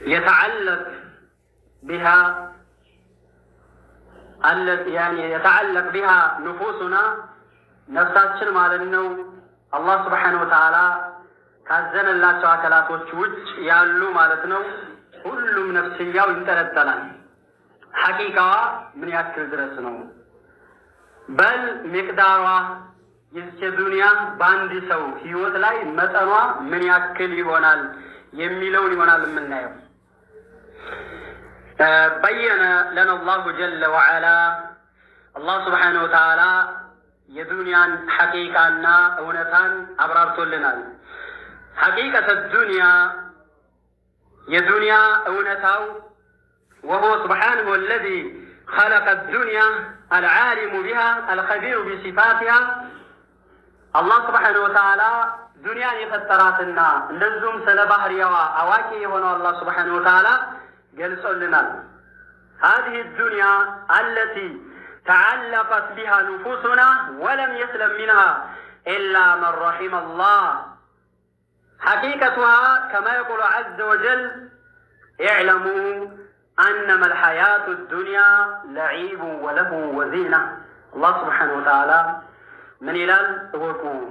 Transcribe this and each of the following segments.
يتعلق بها نفوسنا نفساتችን ማለት ነው አላህ Subhanahu Wa Ta'ala ካዘነላቸው አካላቶች ውጭ ያሉ ማለት ነው ሁሉም ነፍስያው ይንጠለጠላል ሐቂቃዋ ምን ያክል ድረስ ነው በል ሚቅዳሯ የዱንያ ባንዲ ሰው ህይወት ላይ መጠኗ ምን ያክል ይሆናል የሚለው ይሆናል የምናየው بين لنا الله جل وعلا الله سبحانه وتعالى የዱንያን ሐቂቃና እውነታን አብራርቶልናል حقيقة الدنيا يدنيا أونتاو وهو سبحانه الذي خلق الدنيا العالم بها الخبير بصفاتها الله سبحانه وتعالى دنيا يفتراتنا لزم سلبحر يوا أواكي هنا الله سبحانه وتعالى قال لنا هذه الدنيا التي تعلقت بها نفوسنا ولم يسلم منها إلا من رحم الله حقيقتها كما يقول عز وجل اعلموا أنما الحياة الدنيا لعيب وله وزينة الله سبحانه وتعالى من إلال وقوا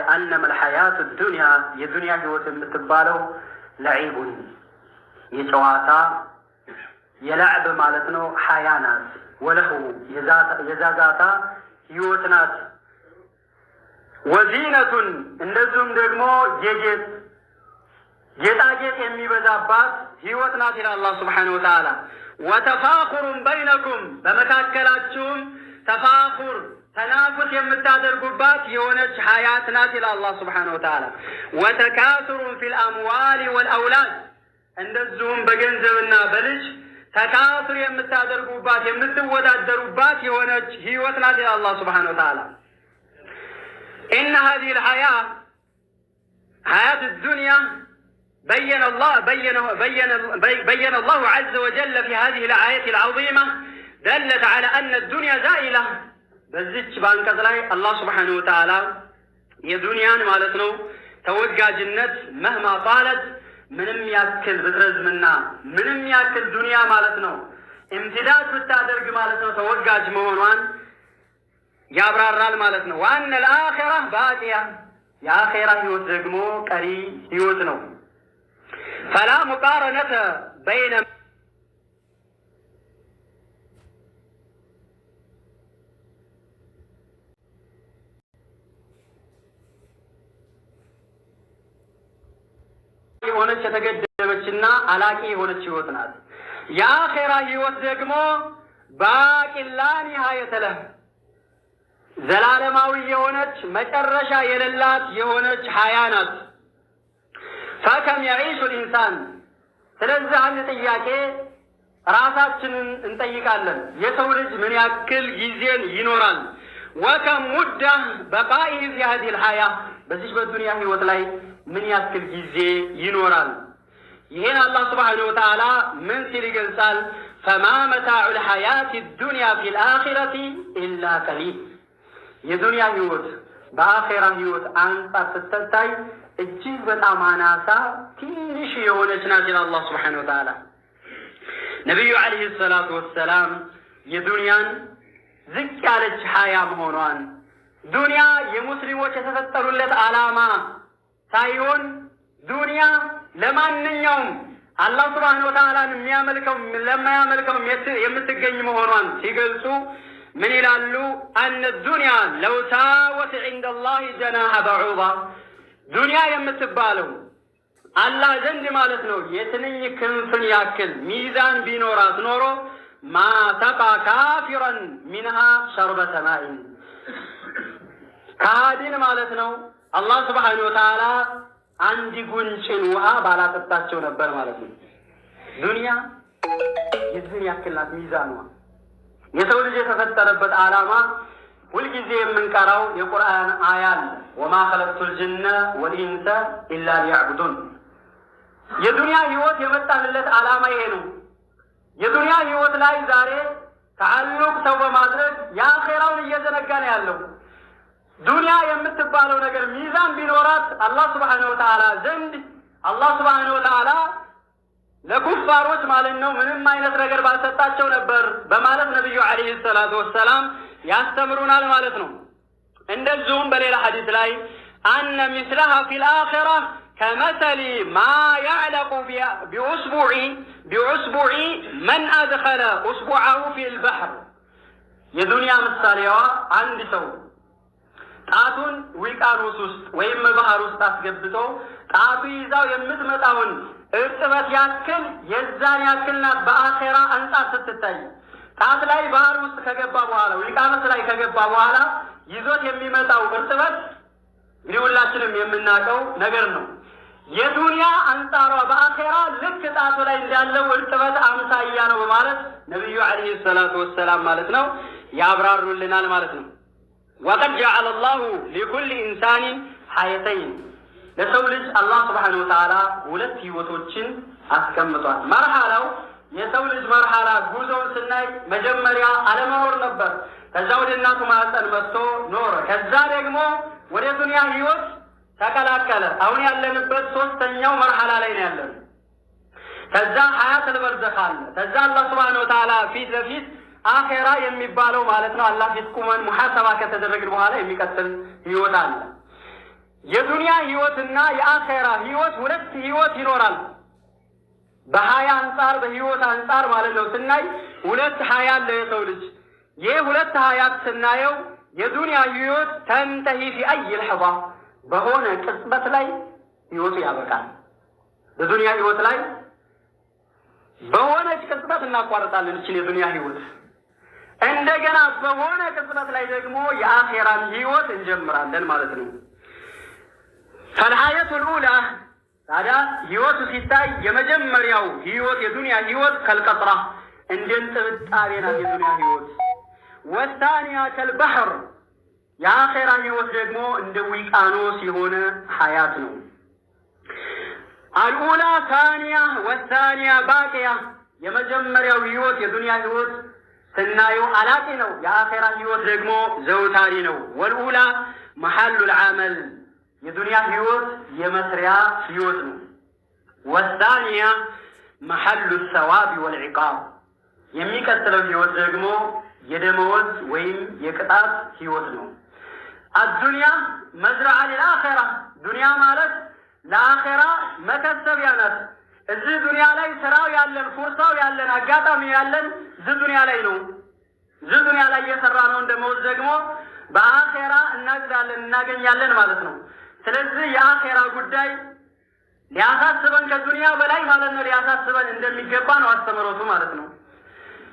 أنما الحياة الدنيا الدنيا هو تمتباله لعيب يتواتا يلعب مالتنو حيانات وله يزازاتا يوتنات ወዚነቱን እንደዚሁም ደግሞ ጌጣጌጥ የሚበዛባት ህይወት ናት ይላል አላህ Subhanahu Wa Ta'ala ወተፋኹሩን በይነኩም በመካከላችሁም ተፋኹር ተናፉስ የምታደርጉባት የሆነች ሀያት ናት ይላል አላህ Subhanahu Wa Ta'ala ወተካሱሩን ፊል አምዋል ወልአውላድ እንደዚሁም በገንዘብና በልጅ ተካሱር የምታደርጉባት የምትወዳደሩባት የሆነች ህይወት ናት ይላል አላህ Subhanahu Wa Ta'ala إن هذه الحياة حياة الدنيا بين الله عز وجل في هذه الآية العظيمة دلت على أن الدنيا زائلة بزيتش بانكز لاي الله سبحانه وتعالى يا دنيا مالتنا توقع جنة مهما طالت منم يأكل بترز منا منم يأكل دنيا مالتنا امتداد بالتعدرق مالتنا توقع جمهوران ያብራራል ማለት ነው ዋን الآخرة باقية የአኺራ ህይወት ደግሞ ቀሪ ህይወት ነው فلا مقارنة بين የሆነች የተገደበችና አላቂ የሆነች ህይወት ናት የአኺራ ህይወት ደግሞ ባቂላ ኒሃየተ ለህ ዘላለማዊ የሆነች መጨረሻ የሌላት የሆነች ሐያናት فكم يعيش الانسان ስለዚህ አንድ ጥያቄ ራሳችንን እንጠይቃለን የሰው ልጅ ምን ያክል ጊዜን ይኖራል وكم مدة بقائه في هذه الحياة በዚህ በዱንያ ህይወት ላይ ምን ያክል ጊዜ ይኖራል ይሄን አላህ Subhanahu Wa Ta'ala ምን ሲል ይገልጻል فما متاع الحياة الدنيا في الآخرة إلا قليل የዱንያ ህይወት በአኺራ ህይወት አንፃር ስትታይ እጅግ በጣም አናሳ ትንሽ የሆነች ናት ይላል አላህ Subhanahu Wa Ta'ala ነብዩ አለይሂ ሰላቱ ወሰላም የዱንያን ዝቅ ያለች ሀያ መሆኗን ዱንያ የሙስሊሞች የተፈጠሩለት ዓላማ ሳይሆን ዱንያ ለማንኛውም አላህ Subhanahu Wa Ta'ala የሚያመልከው ለማያመልከው የምትገኝ መሆኗን ሲገልጹ من يلالو أن الدنيا لو ساوت عند الله جناح بعوضة دنيا يمتبالو الله جند مالتنو يتنين كنفن ياكل ميزان بنورات نورو ما سقى كافرا منها شربة ماء كهادين مالتنو الله سبحانه وتعالى عندي قنشن وها بالا تتاشو نبر مالتنو دنيا يزن ياكل ناس ميزانوا የሰው ልጅ የተፈጠረበት ዓላማ ሁልጊዜ የምንቀራው የቁርአን አያል ወማ خلقቱል ጅነ ወልኢንሰ ኢላ ሊያዕቡዱን የዱንያ ህይወት የመጣለት ዓላማ ይሄ ነው የዱንያ ህይወት ላይ ዛሬ ተዓልቅ ሰው በማድረግ የአኺራውን እየዘነጋ ነው ያለው ዱንያ የምትባለው ነገር ሚዛን ቢኖራት አላህ Subhanahu Wa Ta'ala ዘንድ አላህ Subhanahu Wa Ta'ala ለኩፋሮች ማለት ነው ምንም አይነት ነገር ባልሰጣቸው ነበር በማለት ነብዩ አለይሂ ሰላቱ ወሰላም ያስተምሩናል ማለት ነው። እንደዚሁም በሌላ ሐዲስ ላይ አነ ሚስለሃ ፊል አኺራ ከመሰሊ ማ ያዕለቁ ቢዑስቡዒ መን አድኸለ ኡስቡዐሁ ፊል በሕር። የዱንያ ምሳሌዋ አንድ ሰው ጣቱን ውቅያኖስ ውስጥ ወይም ባህር ውስጥ አስገብቶ ጣቱ ይዛው የምትመጣውን እርጥበት ያክል የዛን ያክል ናት በአኺራ አንጻር ስትታይ። ጣት ላይ ባህር ውስጥ ከገባ በኋላ ውቅያኖስ ላይ ከገባ በኋላ ይዞት የሚመጣው እርጥበት እንግዲህ ሁላችንም የምናውቀው ነገር ነው። የዱንያ አንጻሯ በአኺራ ልክ ጣቱ ላይ እንዳለው እርጥበት አምሳያ ነው በማለት ነብዩ አለይሂ ሰላቱ ወሰላም ማለት ነው ያብራሩልናል ማለት ነው። ወቀድ ጀዐለ አላሁ ሊኩሊ ኢንሳኒን ሐየተይን፣ ለሰው ልጅ አላህ ሱብሓነሁ ወተዓላ ሁለት ህይወቶችን አስቀምጧል። መርሐላው የሰው ልጅ መርሐላ ጉዞውን ስናይ መጀመሪያ አለመኖር ነበር። ከዛ ወደ እናቱ ማህፀን መጥቶ ኖረ። ከዛ ደግሞ ወደ ዱንያ ህይወት ተቀላቀለ። አሁን ያለንበት ሶስተኛው መርሐላ ላይ ነው ያለነው። ከዛ ሐያተል በርዘኽ አለ። ከዛ አላህ ሱብሓነሁ ወተዓላ ፊት ለፊት አኺራ የሚባለው ማለት ነው አላህ ፊት ቁመን ሙሐሰባ ከተደረግን በኋላ የሚቀጥል ህይወት አለ። የዱንያ ህይወትና የአኺራ ህይወት ሁለት ህይወት ይኖራል። በሀያ አንጻር በህይወት አንጻር ማለት ነው ስናይ ሁለት ሀያ አለ የሰው ልጅ። ይህ ሁለት ሀያት ስናየው የዱንያ ህይወት ተንተሂ ፊ አይ ልሕዛ፣ በሆነ ቅጽበት ላይ ህይወቱ ያበቃል። በዱንያ ህይወት ላይ በሆነ ቅጽበት እናቋርጣለን እችን የዱንያ ህይወት። እንደገና በሆነ ቅጽበት ላይ ደግሞ የአኺራን ህይወት እንጀምራለን ማለት ነው። ፈልሐየቱል ኡላ ታዲያ ህይወቱ ሲታይ የመጀመሪያው ህይወት የዱንያ ህይወት ከልቀጥራ እንደ ጥብጣቤ ናት የዱንያ ህይወት። ወሳኒያ ከልበሕር የአኺራ ህይወት ደግሞ እንደ ውቅያኖስ የሆነ ሀያት ነው። አልኡላ ሳኒያ ወሳኒያ ባቂያ፣ የመጀመሪያው ህይወት የዱንያ ህይወት ስናየው አላቂ ነው። የአኺራ ህይወት ደግሞ ዘውታሪ ነው። ወልኡላ መሐሉል ዐመል፣ የዱንያ ህይወት የመስሪያ ህይወት ነው። ወሳኒያ መሐሉ ሰዋብ ወልዒቃብ፣ የሚቀጥለው ህይወት ደግሞ የደመወዝ ወይም የቅጣት ህይወት ነው። አዱንያ መዝረዓ ሊልአኺራ፣ ዱንያ ማለት ለአኺራ መከሰቢያ ናት። እዚህ ዱንያ ላይ ስራው ያለን ፉርሳው ያለን አጋጣሚ ያለን እዚህ ዱንያ ላይ ነው። እዚህ ዱንያ ላይ እየሰራ ነው እንደመወዝ ደግሞ በአኺራ እናጭዳለን እናገኛለን ማለት ነው። ስለዚህ የአኺራ ጉዳይ ሊያሳስበን ከዱንያ በላይ ማለት ነው ሊያሳስበን እንደሚገባ ነው አስተምሮቱ ማለት ነው።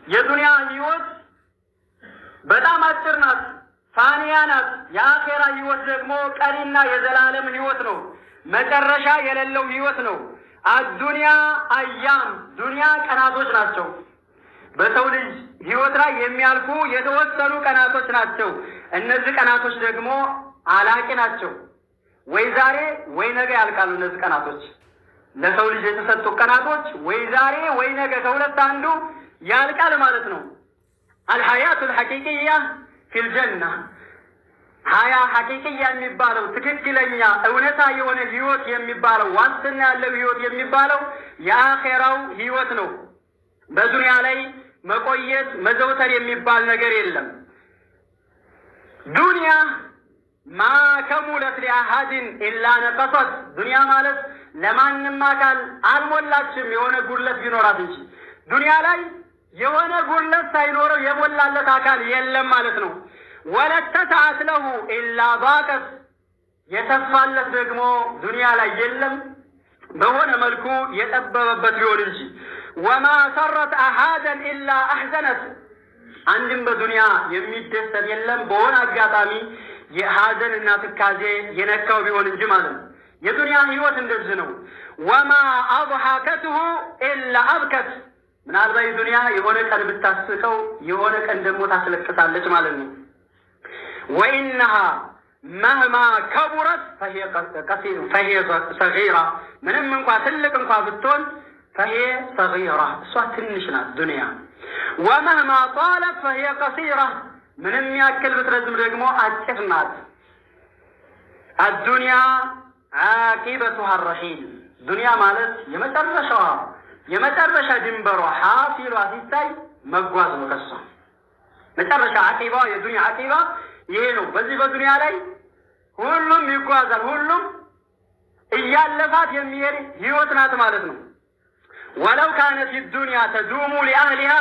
የዱንያ ህይወት በጣም አጭር ናት፣ ፋኒያ ናት። የአኺራ ህይወት ደግሞ ቀሪና የዘላለም ህይወት ነው፣ መጨረሻ የሌለው ህይወት ነው። አዱንያ አያም፣ ዱንያ ቀናቶች ናቸው። በሰው ልጅ ህይወት ላይ የሚያልፉ የተወሰኑ ቀናቶች ናቸው። እነዚህ ቀናቶች ደግሞ አላቂ ናቸው። ወይ ዛሬ ወይ ነገ ያልቃሉ። እነዚህ ቀናቶች ለሰው ልጅ የተሰጡ ቀናቶች ወይ ዛሬ ወይ ነገ ከሁለት አንዱ ያልቃል ማለት ነው። አልሐያቱል ሐቂቂያ ፊል ጀና፣ ሀያ ሐቂቂያ የሚባለው ትክክለኛ እውነታ የሆነ ህይወት የሚባለው ዋስትና ያለው ህይወት የሚባለው የአኺራው ህይወት ነው። በዱንያ ላይ መቆየት መዘውተር የሚባል ነገር የለም። ዱንያ ማ ከሙለት ሊአሐድን ኢላ ነቀሰት፣ ዱንያ ማለት ለማንም አካል አልሞላችም የሆነ ጉድለት ቢኖራት እንጂ። ዱንያ ላይ የሆነ ጉድለት ሳይኖረው የሞላለት አካል የለም ማለት ነው። ወለተሰዐት ለሁ ኢላ ዳቀት፣ የተስፋለት ደግሞ ዱንያ ላይ የለም በሆነ መልኩ የጠበበበት ሊሆን እንጂ። ወማ ሰረት አሐደን ኢላ አሕዘነት፣ አንድም በዱንያ የሚደሰት የለም በሆነ አጋጣሚ የሐዘን እና ትካዜ የነካው ቢሆን እንጂ ማለት ነው። የዱንያ ህይወት እንደዚህ ነው። ወማ አضሐከትሁ ኢላ አብከት፣ ምናልባት ዱንያ የሆነ ቀን ብታስቀው የሆነ ቀን ደግሞ ታስለቅሳለች ማለት ነው። ወኢነሃ መህማ ከቡረት ፈሂየ ሰጊራ፣ ምንም እንኳ ትልቅ እንኳ ብትሆን ፈሂየ ሰጊራ፣ እሷ ትንሽ ናት ዱንያ። ወመህማ ጣለት ፈሂየ ቀሲራ፣ ምንም ያክል ብትረዝም ደግሞ አጭር ናት። አዱንያ ዓቂበቱሃ ረሒል፣ ዱንያ ማለት የመጨረሻዋ የመጨረሻ ድንበሯ ሐፊሏ ሲታይ መጓዝ ነው። ከሷ መጨረሻ አቂባ የዱንያ አቂባ ይሄ ነው። በዚህ በዱንያ ላይ ሁሉም ይጓዛል። ሁሉም እያለፋት የሚሄድ ህይወት ናት ማለት ነው። ወለው ካነት الدنيا تدوم لأهلها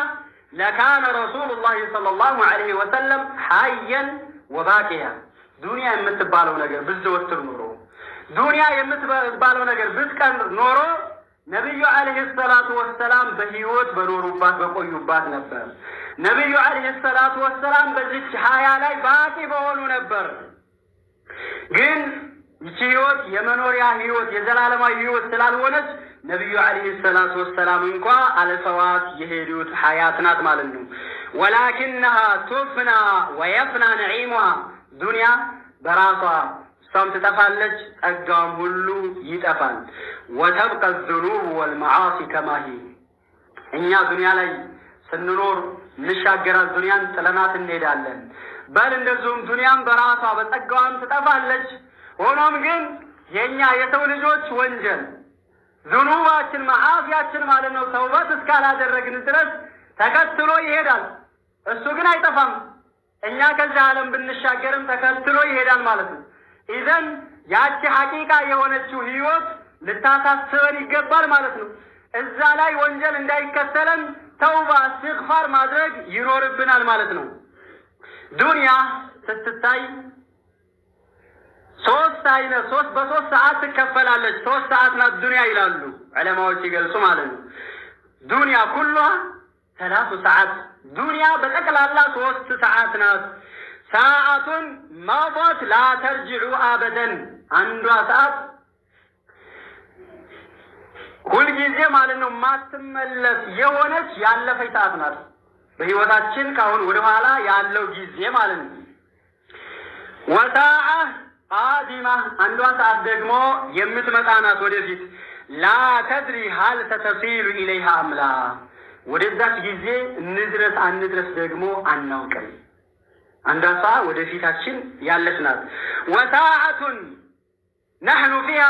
لكان رسول الله صلى الله عليه وسلم حيا وباقيا ዱንያ የምትባለው ነገር ብትወትር ኖሮ ዱንያ የምትባለው ነገር ብትቀር ኖሮ ነብዩ አለይሂ ሰላቱ ወሰላም በህይወት በኖሩባት በቆዩባት ነበር። ነብዩ አለይሂ ሰላቱ ወሰላም በዚህ ሀያ ላይ ባቂ በሆኑ ነበር። ግን ይቺ ህይወት የመኖሪያ ህይወት የዘላለማዊ ህይወት ስላልሆነች ነብዩ አለይሂ ሰላቱ ወሰላም እንኳን አለሰዋት የሄዱት ሀያት ናት ማለት ነው። ወላኪንها تفنى ويفنى نعيمها ዱንያ በራሷ እሷም ትጠፋለች፣ ጸጋም ሁሉ ይጠፋል። ወተብቀ الذنوب والمعاصي كما هي እኛ ዱንያ ላይ ስንኖር እንሻገራለን፣ ዱንያን ጥለናት እንሄዳለን። በል እንደዚሁም ዱንያም በራሷ በጸጋዋም ትጠፋለች። ሆኖም ግን የኛ የሰው ልጆች ወንጀል ذنوባችን ማዓሲያችን ማለት ነው ተውበት እስካላደረግን ድረስ ተከትሎ ይሄዳል። እሱ ግን አይጠፋም። እኛ ከዚህ ዓለም ብንሻገርም ተከትሎ ይሄዳል ማለት ነው። ኢዘን ያቺ ሐቂቃ የሆነችው ህይወት ልታሳስበን ይገባል ማለት ነው። እዛ ላይ ወንጀል እንዳይከተለን ተውባ እስትግፋር ማድረግ ይኖርብናል ማለት ነው። ዱንያ ስትታይ በሶስት ሰዓት ትከፈላለች። 3 ሰዓት ናት ዱንያ ይላሉ ዑለማዎች ይገልጹ ማለት ነው። ዱንያ ኩሉሃ 3 ሰዓት ዱንያ በጠቅላላ 3 ሰዓት ናት። ሰዓቱን ማضت لا ترجع ابدا አንዷ ሰዓት ሁልጊዜ ማለት ነው ማትመለስ የሆነች ያለፈች ሰዓት ናት። በህይወታችን ካሁን ወደ ኋላ ያለው ጊዜ ማለት ነው። ወሰዓ ቃዲማ አንዷ ሰዓት ደግሞ የምትመጣ ናት ወደፊት። ላ ተድሪ ሀል ተተሲሉ ኢለይሃ አምላ ወደዛች ጊዜ እንድረስ አንድረስ ደግሞ አናውቅም። አንዷ ሰዓት ወደፊታችን ያለች ናት። ወሰዓቱን ነህኑ ፊሃ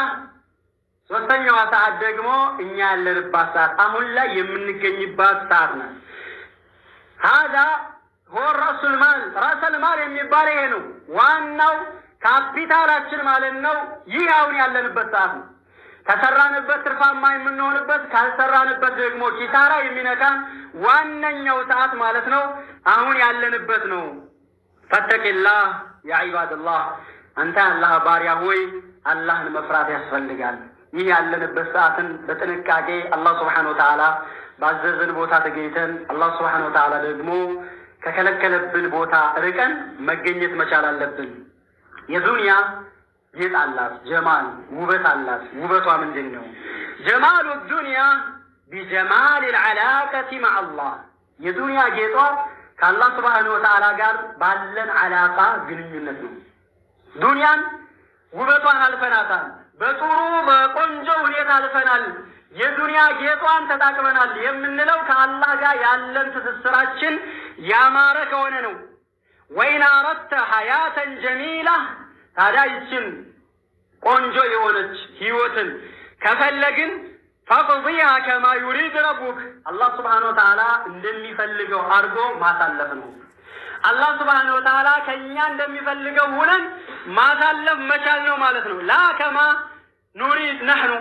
ሶስተኛዋ ሰዓት ደግሞ እኛ ያለንባት ሰዓት አሁን ላይ የምንገኝባት ሰዓት ናት። هذا هو رأس المال رأس المال የሚባለው ይሄ ነው። ዋናው ካፒታላችን ማለት ነው። ይህ አሁን ያለንበት ሰዓት ነው። ከሰራንበት ትርፋማ የምንሆንበት፣ ካልሰራንበት ደግሞ ኪሳራ የሚነካን ዋነኛው ሰዓት ማለት ነው አሁን ያለንበት ነው። ፈተቂላህ ያ ዒባደላህ አንተ አላህ ባሪያ ሆይ አላህን መፍራት ያስፈልጋል። ይህ ያለንበት ሰዓትን በጥንቃቄ አላህ Subhanahu Wa Ta'ala ባዘዘን ቦታ ተገኝተን አላህ Subhanahu Wa Ta'ala ደግሞ ከከለከለብን ቦታ ርቀን መገኘት መቻል አለብን። የዱንያ ጌጥ አላት፣ ጀማል ውበት አላት። ውበቷ ምንድነው? ጀማሉ ዱንያ بجمال العلاقة مع الله የዱንያ ጌጧ ከአላህ Subhanahu Wa Ta'ala ጋር ባለን አላቃ ግንኙነት ነው። ዱንያን ውበቷን አልፈናታል። በጥሩ በቆንጆ ሁኔታ አልፈናል። የዱንያ ጌጧን ተጣቅመናል የምንለው ከአላህ ጋር ያለን ትስስራችን ያማረ ከሆነ ነው። ወይን አረተ ሐያተን ጀሚላ ታዲያ ይችን ቆንጆ የሆነች ህይወትን ከፈለግን ፈቅዲሃ ከማ ዩሪድ ረቡክ አላህ Subhanahu Wa Ta'ala እንደሚፈልገው አድርጎ ማሳለፍ ነው። አላህ Subhanahu Wa Ta'ala ከኛ እንደሚፈልገው ሆነን ማሳለፍ መቻል ነው ማለት ነው። ላ ከማ ኑሪድ ነህኑ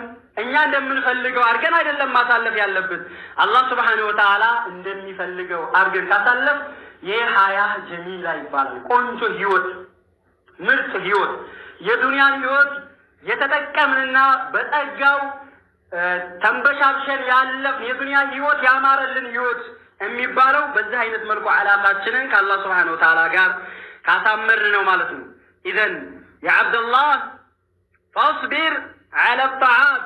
እኛ እንደምንፈልገው አድርገን አይደለም ማሳለፍ ያለብን። አላህ Subhanahu Wa Ta'ala እንደሚፈልገው አድርገን ካሳለፍ የሐያ ጀሚላ ይባላል። ቆንጆ ህይወት፣ ምርጥ ህይወት፣ የዱንያን ህይወት የተጠቀምንና በጸጋው ተንበሻብሸን ያለፍ የዱንያ ህይወት ያማረልን ህይወት የሚባለው በዚህ አይነት መልኩ አላቃችንን ከአላህ Subhanahu Wa Ta'ala ጋር ካሳመርን ነው ማለት ነው። ኢዘን ያ አብደላህ ፈስቢር على الطاعات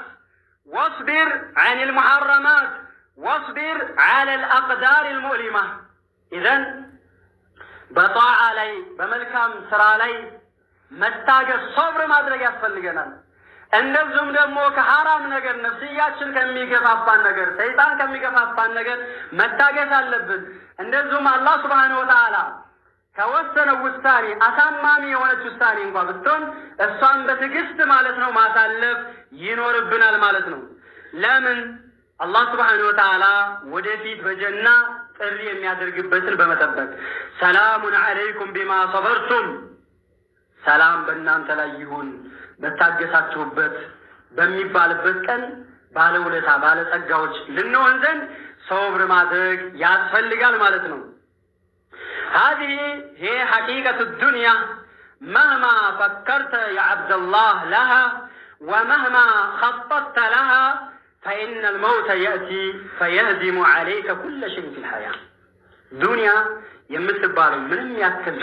واصبر عن المحرمات واصبر على الأقدار المؤلمة إذن بطاعة لي بملكام سرى لي متاجر صبر ما أدرك يسفلقنا እንደዚሁም ደግሞ ከሐራም ነገር ነፍስያችን ከሚገፋፋን ነገር ሰይጣን ከሚገፋፋን ነገር መታገስ አለብን። እንደዚሁም አላህ Subhanahu Wa Ta'ala ከወሰነው ውሳኔ አሳማሚ የሆነች ውሳኔ እንኳን ብትሆን እሷን በትዕግስት ማለት ነው ማሳለፍ ይኖርብናል ማለት ነው። ለምን አላህ ስብሓነሁ ወተዓላ ወደፊት በጀና ጥሪ የሚያደርግበትን በመጠበቅ ሰላሙን ዐለይኩም ቢማ ሰበርቱም፣ ሰላም በእናንተ ላይ ይሁን በታገሳችሁበት በሚባልበት ቀን ባለውለታ ባለጸጋዎች ልንሆን ዘንድ ሰብር ማድረግ ያስፈልጋል ማለት ነው። هذه هي حقيقة الدنيا مهما فكرت يا عبد الله لها ومهما خططت لها فإن الموت يأتي فيهدم عليك كل شيء في الحياة. دنيا يمتبالو منم يأكل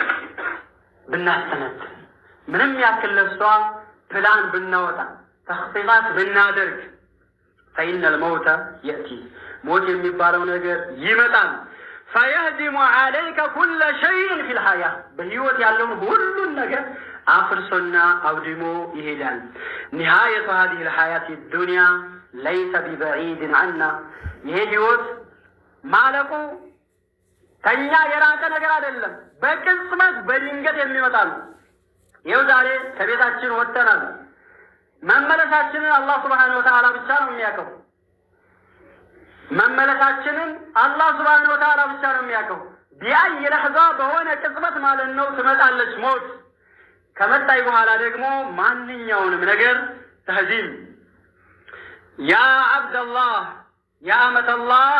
بالناس منم يأكل للسؤال فلان بالنوتا تخطيطات بالنادرك فإن الموت يأتي موت يمتبالو نجر يمتان فيهدم عليك كل شيء في الحياة بهيوت يعلم كل النجر أفرسنا أو دمو يهدان. نهاية هذه الحياة الدنيا ليس ببعيد عنا يهديوت مالكو كنيا يراك نجر أدلم بكسمت بدينجت يميمتان يوزاري كبيتاتشن وطنان مملساتشن الله سبحانه وتعالى بشارهم ياكو መመለሳችንን አላህ ሱብሓነሁ ወተዓላ ብቻ ነው የሚያውቀው። ቢአይ ለሕዛ በሆነ ቅጽበት ማለት ነው ትመጣለች ሞት። ከመጣይ በኋላ ደግሞ ማንኛውንም ነገር ተህዚም። ያ አብደላህ ያ አመተላህ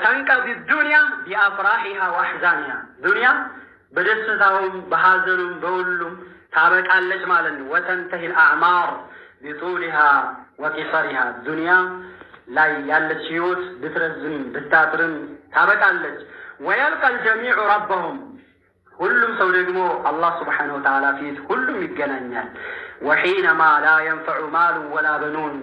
ተንቀዚ ዱንያ ቢአፍራሒሃ ወአሕዛኒሃ፣ ዱንያ በደስታውም በሐዘኑም በሁሉም ታበቃለች ማለት ነው። ወተንተሂል አዕማር ቢጡሊሃ ወቂሰሪሃ፣ ዱንያ ላይ ያለች ህይወት ብትረዝም ብታጥርም ታበቃለች። ወየልቀል ጀሚዑ ረበሁም፣ ሁሉም ሰው ደግሞ አላህ ስብሓነሁ ወተዓላ ፊት ሁሉም ይገናኛል። ወሒነማ ላ የንፈዑ ማሉ ወላ በኑን፣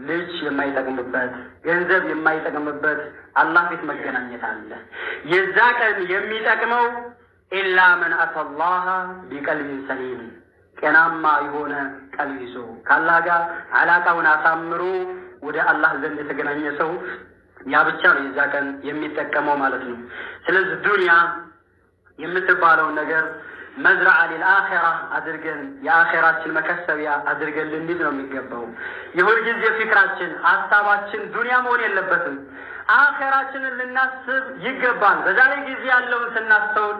ልጅ የማይጠቅምበት ገንዘብ የማይጠቅምበት አላህ ፊት መገናኘት አለ። የዛ ቀን የሚጠቅመው ኢላ መን አተላህ ቢቀልቢን ሰሊም፣ ጤናማ የሆነ ቀልብ ይዞ ከአላህ ጋር አላቃውን አሳምሮ ወደ አላህ ዘንድ የተገናኘ ሰው ያ ብቻ ነው የዛ ቀን የሚጠቀመው ማለት ነው። ስለዚህ ዱንያ የምትባለውን ነገር መዝረዓ ሊልአኺራ አድርገን የአኺራችን መከሰቢያ አድርገን ልንይዝ ነው የሚገባው። የሁል ጊዜ ፊክራችን ሀሳባችን ዱንያ መሆን የለበትም። አኺራችንን ልናስብ ይገባል። በዛሬ ጊዜ ያለውን ስናስተውል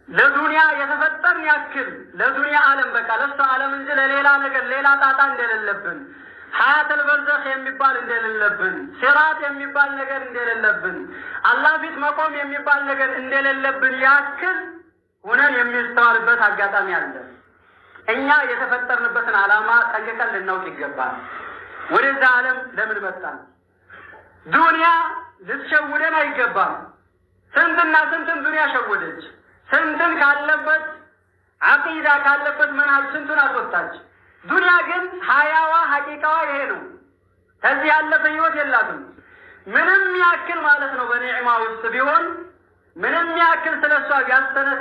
ለዱንያ የተፈጠርን ያክል ለዱንያ ዓለም በቃ ለሷ ዓለም እንጂ ለሌላ ነገር ሌላ ጣጣ እንደሌለብን፣ ሐያተል በርዘኽ የሚባል እንደሌለብን፣ ሲራጥ የሚባል ነገር እንደሌለብን፣ አላህ ፊት መቆም የሚባል ነገር እንደሌለብን ያክል ሆነን የሚስተዋልበት አጋጣሚ አለ። እኛ የተፈጠርንበትን ዓላማ ጠንቅቀን ልናውቅ ይገባል። ወደዛ ዓለም ለምን መጣን? ዱንያ ልትሸውደን አይገባም። ስንትና ስንትን ዱንያ ሸወደች። ስንትን ካለበት አቂዳ ካለበት መንሃጅ ስንቱን አስወጣች። ዱንያ ግን ሀያዋ ሐቂቃዋ ይሄ ነው። ከዚህ ያለፈ ህይወት የላትም። ምንም ያክል ማለት ነው በኒዕማ ውስጥ ቢሆን ምንም ያክል ስለሷ ቢያስተነ